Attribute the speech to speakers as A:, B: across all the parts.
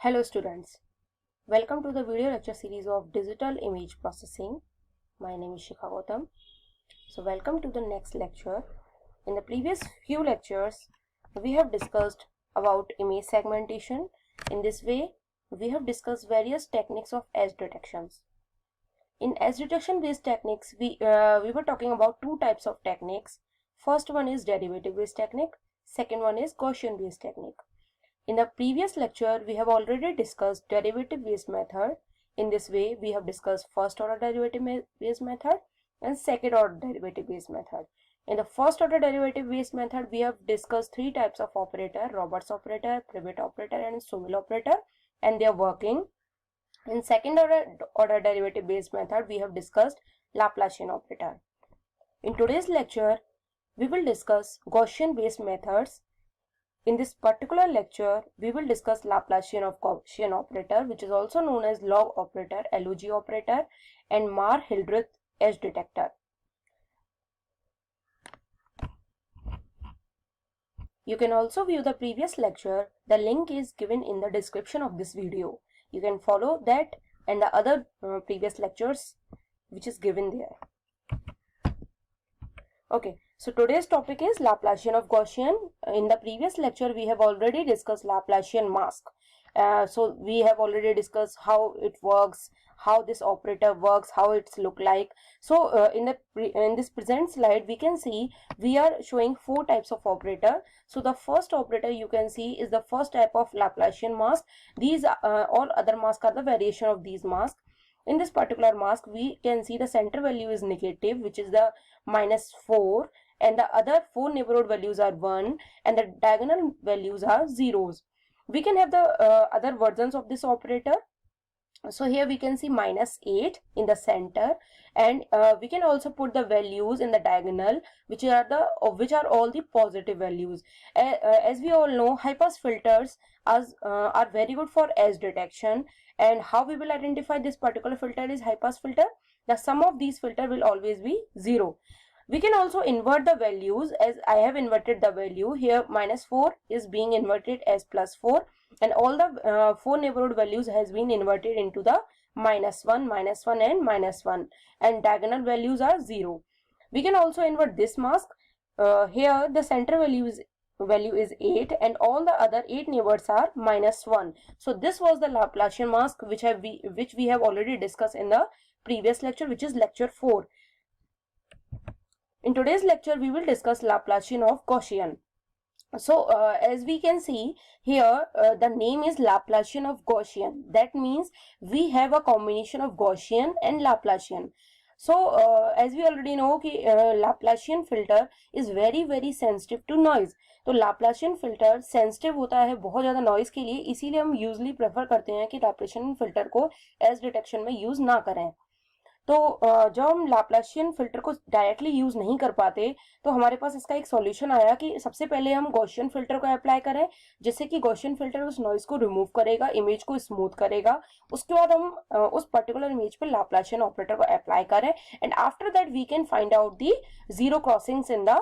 A: Hello students, welcome to the video lecture series of Digital Image Processing. My name is Shikha Gautam. So welcome to the next lecture. In the previous few lectures, we have discussed about image segmentation. In this way, we have discussed various techniques of edge detections. In edge detection based techniques, we were talking about two types of techniques. First one is derivative based technique. Second one is Gaussian based technique. In the previous lecture, we have already discussed derivative-based method. In this way, we have discussed first-order derivative-based method and second-order derivative-based method. In the first-order derivative-based method, we have discussed three types of operator: Roberts operator, Privet operator, and Soumel operator, and their working. In second-order derivative-based method, we have discussed Laplacian operator. In today's lecture, we will discuss Gaussian-based methods. In this particular lecture, we will discuss Laplacian of Gaussian operator, which is also known as log operator, LOG operator, and Marr-Hildreth edge detector. You can also view the previous lecture. The link is given in the description of this video. You can follow that and the other previous lectures which is given there. Okay, so today's topic is Laplacian of Gaussian. In the previous lecture, we have already discussed Laplacian mask. So we have already discussed how it works, how this operator works, how it's look like. So in this present slide, we can see we are showing four types of operator. So the first operator you can see is the first type of Laplacian mask. These all other masks are the variation of these masks. In this particular mask, we can see the center value is negative, which is the -4, and the other four neighborhood values are 1, and the diagonal values are zeros. We can have the other versions of this operator. So here we can see -8 in the center, and we can also put the values in the diagonal, which are all the positive values. As we all know, high pass filters are very good for edge detection. And how we will identify this particular filter is high pass filter? The sum of these filter will always be 0. We can also invert the values, as I have inverted the value here. -4 is being inverted as +4, and all the four neighborhood values has been inverted into the -1, -1, and -1, and diagonal values are 0. We can also invert this mask. Here the center value is 8, and all the other 8 neighbors are -1. So this was the Laplacian mask which we have already discussed in the previous lecture, which is lecture 4. In today's lecture, we will discuss Laplacian of Gaussian. So as we can see here, the name is Laplacian of Gaussian. That means we have a combination of Gaussian and Laplacian. So as we already know कि Laplacian filter is very sensitive to noise. तो Laplacian filter sensitive होता है बहुत ज़्यादा noise के लिए, इसीलिए हम usually prefer करते हैं कि Laplacian filter को edge detection में use ना करें. तो जब हम लाप्लाशियन फिल्टर को डायरेक्टली यूज नहीं कर पाते, तो हमारे पास इसका एक सॉल्यूशन आया कि सबसे पहले हम गॉसियन फिल्टर को अप्लाई करें, जिससे कि गॉसियन फिल्टर उस नॉइज को रिमूव करेगा, इमेज को स्मूथ करेगा. उसके बाद हम उस पर्टिकुलर इमेज पे लाप्लाशियन ऑपरेटर को अप्लाई करें, and after that we can find out the zero crossings in the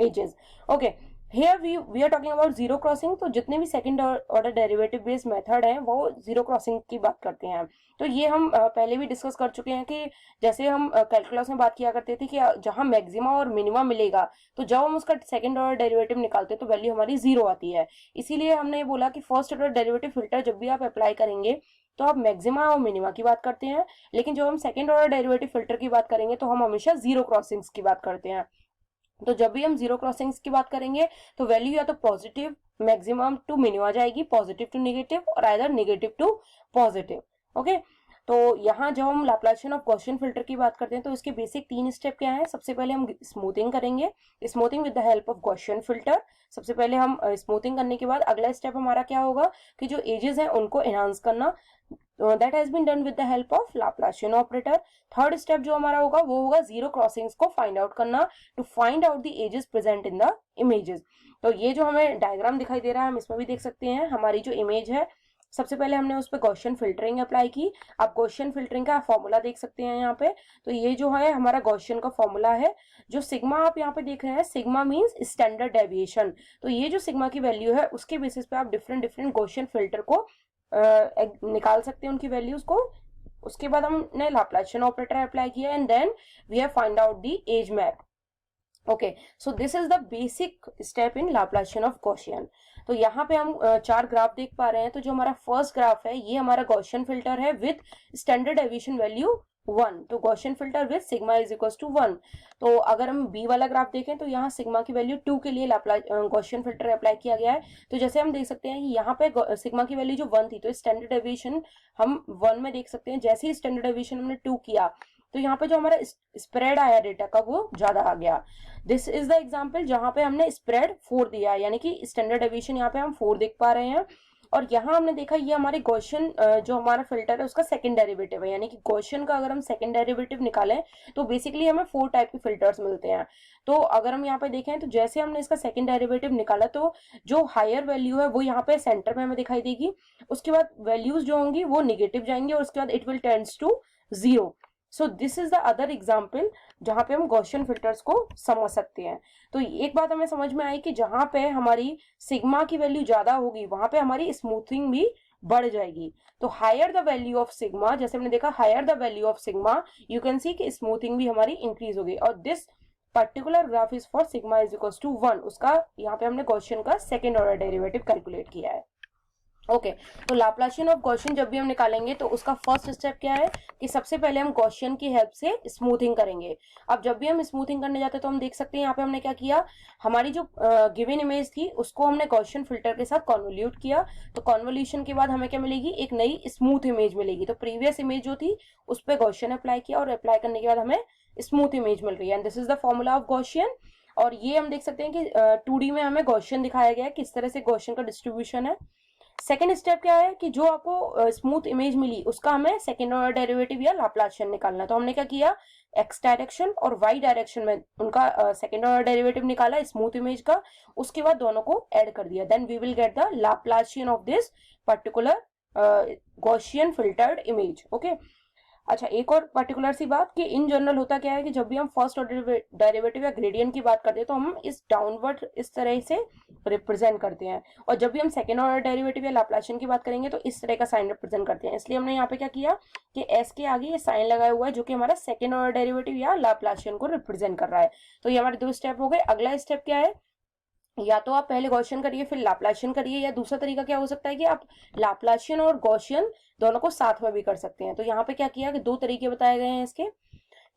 A: edges. Okay, here we are talking about zero crossing. तो जितने भी second order derivative based method हैं वो zero crossing की बात करते हैं. तो ये हम पहले भी डिस्कस कर चुके हैं कि जैसे हम कैलकुलस में बात किया करते थे कि जहां मैक्सिमा और मिनिमा मिलेगा, तो जब हम उसका सेकंड ऑर्डर डेरिवेटिव निकालते हैं तो वैल्यू हमारी 0 आती है. इसीलिए हमने ये बोला कि फर्स्ट ऑर्डर डेरिवेटिव फिल्टर जब भी आप अप्लाई करेंगे तो आप मैक्सिमा और मिनिमा की बात करते हैं, लेकिन जब हम सेकंड ऑर्डर डेरिवेटिव फिल्टर की बात करेंगे तो हम हमेशा जीरो क्रॉसिंग्स की बात करते हैं. तो जब भी हम जीरो क्रॉसिंग्स की बात करेंगे तो वैल्यू या तो पॉजिटिव मैक्सिमम टू मिनिमम जाएगी, पॉजिटिव टू नेगेटिव, और either negative to positive. Okay, तो यहाँ जब हम लाप्लासियन ऑफ गॉसियन फिल्टर की बात करते हैं तो इसके बेसिक 3 स्टेप क्या है. सबसे पहले हम स्मूथिंग करेंगे, smoothing with the help of Gaussian filter. सबसे पहले हम स्मूथिंग करने के बाद अगला स्टेप हमारा क्या होगा कि जो एजेस हैं उनको एनहांस करना. that has been done with the help of Laplacian operator. Third step जो हमारा होगा वो होगा जीरो क्रॉसिंग्स को फाइंड आउट करना, to find out the edges present in the images. तो ये जो हमें डायग्राम दिखाई दे रहा है, हम इसमें भी देख सकते हैं. हमारी जो इमेज है सबसे पहले हमने उस पर गॉसियन फिल्टरिंग अप्लाई की। आप गॉसियन फिल्टरिंग का फॉर्मूला देख सकते हैं यहाँ पे। तो ये जो है हमारा गॉसियन का फॉर्मूला है। जो सिग्मा आप यहाँ पे देख रहे हैं, सिग्मा मींस स्टैंडर्ड डेविएशन। तो ये जो सिग्मा की वैल्यू है उसके बेसिस पे आप डिफरेंट डिफरेंट गॉसियन फिल्टर को निकाल सकते हैं, उनकी वैल्यूज को। उसके बाद हमने लाप्लासियन ऑपरेटर अप्लाई किया and then we have find out the edge map. Okay, so this is the basic step in Laplacian of Gaussian. तो यहाँ पे हम 4 ग्राफ देख पा रहे हैं। तो जो हमारा फर्स्ट ग्राफ है ये हमारा गॉसियन फिल्टर है विद स्टैंडर्ड डेविएशन वैल्यू 1। तो Gaussian filter with sigma is equal to 1। तो अगर हम बी वाला ग्राफ देखें तो यहाँ सिग्मा की वैल्यू 2 के लिए गॉसियन फिल्टर अप्लाई किया गया है। तो जैसे हम देख सकते हैं कि यहाँ पे सिग्मा की वैल्यू जो 1 थी, तो स्टैंडर्ड डेविएशन हम 1 में देख सकते हैं। जैसे ही स्टैंडर्ड डेविएशन हमने 2 किया तो यहाँ पे जो हमारा स्प्रेड आया डेटा का वो ज्यादा आ गया। दिस इज द एग्जांपल जहां पे हमने स्प्रेड 4 दिया है, यानी कि स्टैंडर्ड डेविएशन यहाँ पे हम 4 देख पा रहे हैं। और यहाँ हमने देखा ये हमारे गॉसियन जो हमारा फिल्टर है उसका सेकंड डेरिवेटिव है, यानी कि गॉसियन का अगर हम सेकंड डेरिवेटिव निकालें तो बेसिकली हमें 4 टाइप के फिल्टर्स मिलते हैं। तो अगर हम यहाँ पे देखें तो जैसे हमने इसका सेकंड डेरिवेटिव निकाला तो जो हायर वैल्यू है वो यहाँ पे सेंटर में हमें दिखाई देगी। उसके बाद वैल्यूज जो होंगी वो निगेटिव जाएंगी और उसके बाद it will tends to 0। So this is the other example जहां पे हम गॉसियन फिल्टर्स को समझ सकते हैं। तो एक बात हमें समझ में आई कि जहां पे हमारी सिग्मा की वैल्यू ज्यादा होगी वहां पे हमारी स्मूथिंग भी बढ़ जाएगी। तो higher the value of sigma, जैसे हमने देखा higher the value of sigma, you can see कि स्मूथिंग भी हमारी इंक्रीज होगी। और this particular graph is for sigma is equal to 1। उसका यहाँ पे हमने गॉसियन का सेकेंड ऑर्डर डेरिवेटिव कैलकुलेट किया है। ओके, तो लाप्लासियन ऑफ गॉसियन जब भी हम निकालेंगे तो उसका फर्स्ट स्टेप क्या है कि सबसे पहले हम गॉसियन की हेल्प से स्मूथिंग करेंगे। अब जब भी हम स्मूथिंग करने जाते हैं तो हम देख सकते हैं यहाँ पे हमने क्या किया, हमारी जो गिवन इमेज थी उसको हमने गॉसियन फिल्टर के साथ कॉन्वोल्यूट किया। तो कॉन्वोल्यूशन के बाद हमें क्या मिलेगी, एक नई स्मूथ इमेज मिलेगी। तो प्रीवियस इमेज जो थी उस पर गॉसियन अप्लाई किया और अप्लाई करने के बाद हमें स्मूथ इमेज मिल रही है। And this is the formula of Gaussian. और ये हम देख सकते हैं कि 2D में हमें गॉसियन दिखाया गया है, किस तरह से गॉसियन का डिस्ट्रीब्यूशन है। सेकेंड स्टेप क्या है कि जो आपको स्मूथ इमेज मिली उसका हमें सेकेंड ऑर्डर डेरिवेटिव या लाप्लासियन निकालना है। तो हमने क्या किया, एक्स डायरेक्शन और वाई डायरेक्शन में उनका सेकेंड ऑर्डर डेरिवेटिव निकाला स्मूथ इमेज का। उसके बाद दोनों को ऐड कर दिया, then we will get the Laplacian of this particular Gaussian filtered image. Okay, अच्छा एक और पर्टिकुलर सी बात कि इन जनरल होता क्या है कि जब भी हम फर्स्ट ऑर्डर डेरिवेटिव या ग्रेडियंट की बात करते हैं तो हम इस डाउनवर्ड इस तरह से रिप्रेजेंट करते हैं, और जब भी हम सेकेंड ऑर्डर डेरिवेटिव या लाप्लासियन की बात करेंगे तो इस तरह का साइन रिप्रेजेंट करते हैं। इसलिए हमने यहाँ पे क्या किया कि एस के आगे ये साइन लगाया हुआ है जो कि हमारा सेकेंड ऑर्डर डेरिवेटिव या लाप्लासियन को रिप्रेजेंट कर रहा है। तो ये हमारे 2 स्टेप हो गए। अगला स्टेप क्या है, या तो आप पहले गॉसियन करिए फिर लाप्लासियन करिए, या दूसरा तरीका क्या हो सकता है कि आप लाप्लासियन और गॉसियन दोनों को साथ में भी कर सकते हैं। तो यहाँ पे क्या किया कि 2 तरीके बताए गए हैं इसके,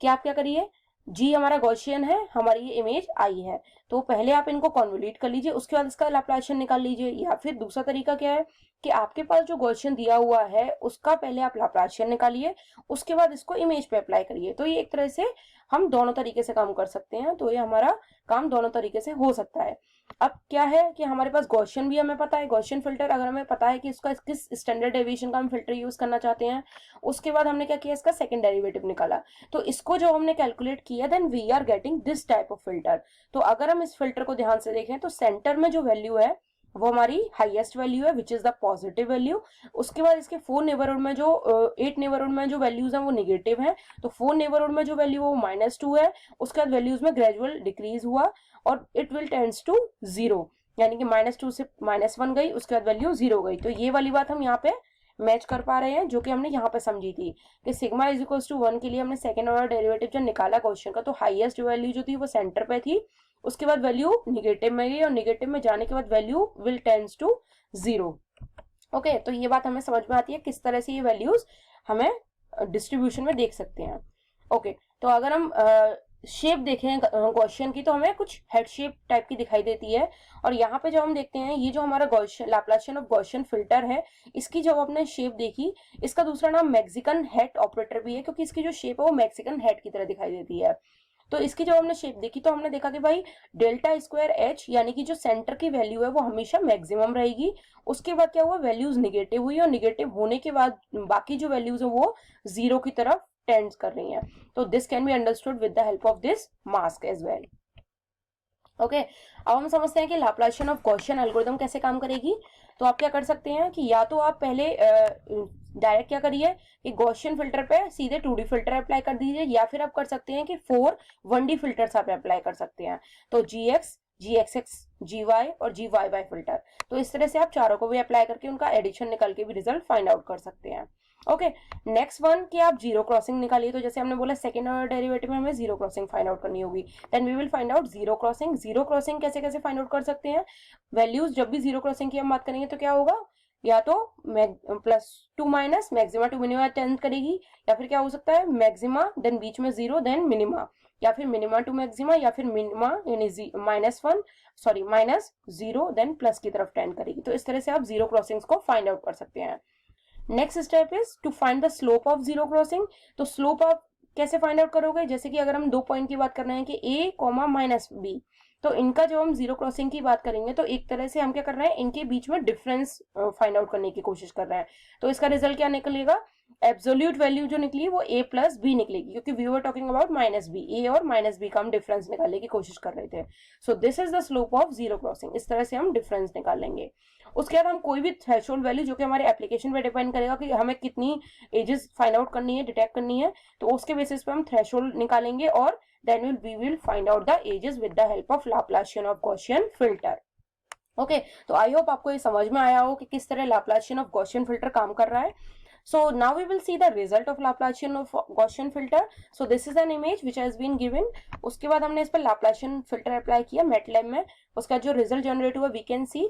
A: कि आप क्या करिए, जी हमारा गॉसियन है, हमारी ये इमेज आई है, तो पहले आप इनको कॉन्वोल्यूट कर लीजिए, उसके बाद इसका लाप्लासियन निकाल लीजिए। या फिर दूसरा तरीका क्या है कि आपके पास जो गॉसियन दिया हुआ है उसका पहले आप लाप्लासियन निकालिए, उसके बाद इसको इमेज पे अप्लाई करिए। तो ये एक तरह से हम दोनों तरीके से काम कर सकते हैं। तो ये हमारा काम दोनों तरीके से हो सकता है। अब क्या है कि हमारे पास गॉसियन भी हमें पता है, गॉसियन फिल्टर अगर हमें पता है कि इसका किस स्टैंडर्ड डेविएशन का हम फिल्टर यूज करना चाहते हैं, उसके बाद हमने क्या किया, इसका सेकंड डेरिवेटिव निकाला। तो इसको जो हमने कैलकुलेट किया then we are getting this type of filter. तो अगर हम इस फिल्टर को ध्यान से देखें तो सेंटर में जो वैल्यू है वो हमारी हाईएस्ट वैल्यू है which is the positive value. उसके बाद इसके 4 नेबरहुड में जो 8 नेबरहुड में जो वैल्यूज हैं वो नेगेटिव है। तो 4 नेबरहुड में जो वैल्यू वो -2 है, उसके बाद वैल्यूज में ग्रेजुअल डिक्रीज हुआ और इट विल टेंड्स टू 0, यानी कि -2 से -1 गई, उसके बाद वैल्यू 0 गई। तो ये वाली बात हम यहाँ पे मैच कर पा रहे हैं जो कि हमने यहाँ पे समझी थी कि सिग्मा इज इक्वल टू 1 के लिए हमने सेकेंड ऑर्डर डेरिवेटिव जो निकाला क्वेश्चन का, तो हाईएस्ट वैल्यू जो थी वो सेंटर पे थी, उसके बाद वैल्यू निगेटिव में गई और निगेटिव में जाने के बाद value will tends to 0। Okay, तो ये बात हमें समझ में आती है किस तरह से ये वैल्यूज हमें डिस्ट्रीब्यूशन में देख सकते हैं। ओके, तो अगर हम शेप देखें गॉसियन की तो हमें कुछ हेड शेप टाइप की दिखाई देती है। और यहाँ पे जो हम देखते हैं ये जो हमारा Gaussian Laplacian of Gaussian filter है, इसकी जब आपने शेप देखी, इसका दूसरा नाम मैक्सिकन हेड ऑपरेटर भी है क्योंकि इसकी जो शेप है वो मैक्सिकन हेड की तरह दिखाई देती है। तो इसकी जब हमने शेप देखी तो हमने देखा कि भाई डेल्टा स्क्वायर एच यानी कि जो सेंटर की वैल्यू है वो हमेशा मैक्सिमम रहेगी। उसके बाद क्या हुआ, वैल्यूज निगेटिव हुई और निगेटिव होने के बाद बाकी जो वैल्यूज है वो 0 की तरफ टेंड्स कर रही हैं। तो this can be understood with the help of this mask as well. Okay, अब हम समझते हैं कि लाप्लासियन ऑफ गॉसियन एल्गोरिथम कैसे काम करेगी। तो तो आप क्या कर सकते हैं कि या तो आप पहले डायरेक्ट क्या करिए कि गॉसियन फिल्टर पे सीधे 2D फिल्टर अप्लाई कर दीजिए, या फिर आप कर सकते हैं कि 4 1D फिल्टर्स आप अप्लाई कर सकते हैं। तो GX, GXX, GY और GYY फिल्टर, तो इस तरह से आप चारों को भी अप्लाई करके उनका एडिशन निकाल के भी रिजल्ट फाइंड आउट कर सकते हैं। ओके, नेक्स्ट वन कि आप जीरो क्रॉसिंग निकालिए। तो जैसे हमने बोला सेकंड ऑर्डर डेरिवेटिव में हमें जीरो क्रॉसिंग फाइंड आउट करनी होगी, then we will find out zero crossing. Zero crossing कैसे कैसे फाइंड आउट कर सकते हैं? वैल्यूज जब भी जीरो क्रॉसिंग की हम बात करेंगे तो क्या होगा, या तो plus to minus maxima to minima tend करेगी, या फिर क्या हो सकता है मैक्सिमा देन बीच में जीरो देन मिनिमा, या फिर मिनिमा टू मैक्सिमा, या फिर मिनिमा यानी माइनस जीरो देन प्लस की तरफ टेंड करेगी। तो इस तरह से आप जीरो क्रॉसिंग्स को फाइंड आउट कर सकते हैं। Next step is to find the slope of zero crossing. तो स्लोप आप कैसे फाइंड आउट करोगे? जैसे कि अगर हम 2 पॉइंट की बात कर रहे हैं कि a कॉमा माइनस बी, तो इनका जब हम जीरो क्रॉसिंग की बात करेंगे तो एक तरह से हम क्या कर रहे हैं, इनके बीच में डिफरेंस फाइंड आउट करने की कोशिश कर रहे हैं। तो इसका रिजल्ट क्या निकलेगा? एब्सोल्यूट वैल्यू जो निकली वो a प्लस बी निकलेगी, क्योंकि we were talking about minus B, A और माइनस बी का हम डिफरेंस निकालने की कोशिश कर रहे थे। सो this is the slope of zero crossing. इस तरह से हम डिफरेंस निकाल लेंगे। उसके बाद हम कोई भी थ्रेशोल्ड वैल्यू जो कि हमारे एप्लीकेशन पे डिपेंड करेगा कि हमें कितनी एजेस फाइंड आउट करनी है, डिटेक्ट करनी है, तो उसके बेसिस पे हम थ्रेशोल्ड निकालेंगे और then we will find out the edges with the help of Laplacian of Gaussian filter. Okay, तो आई होप आपको ये समझ में आया हो कि किस तरह लाप्लासियन ऑफ गॉसियन फिल्टर काम कर रहा है। So now we will see the result of Laplacian of Gaussian filter. So this is an image which has been given. उसके बाद हमने इस पर Laplacian filter अप्लाई किया MATLAB में, उसका जो रिजल्ट जनरेट हुआ we can see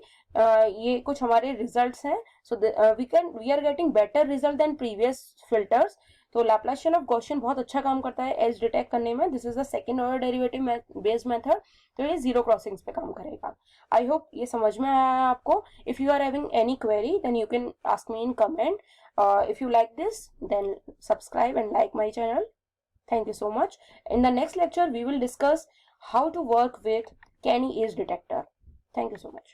A: ये कुछ हमारे रिजल्ट्स हैं। So we are getting better result than previous filters. तो Laplacian of Gaussian बहुत अच्छा काम करता है एज डिटेक्ट करने में। This is the second order derivative based method, तो ये जीरो क्रॉसिंग्स पे काम करेगा। आई होप ये समझ में आया है आपको। If you are having any query then you can ask me in comment. If you like this, then subscribe and like my channel. Thank you so much. In the next lecture, we will discuss how to work with Kenny age detector. Thank you so much.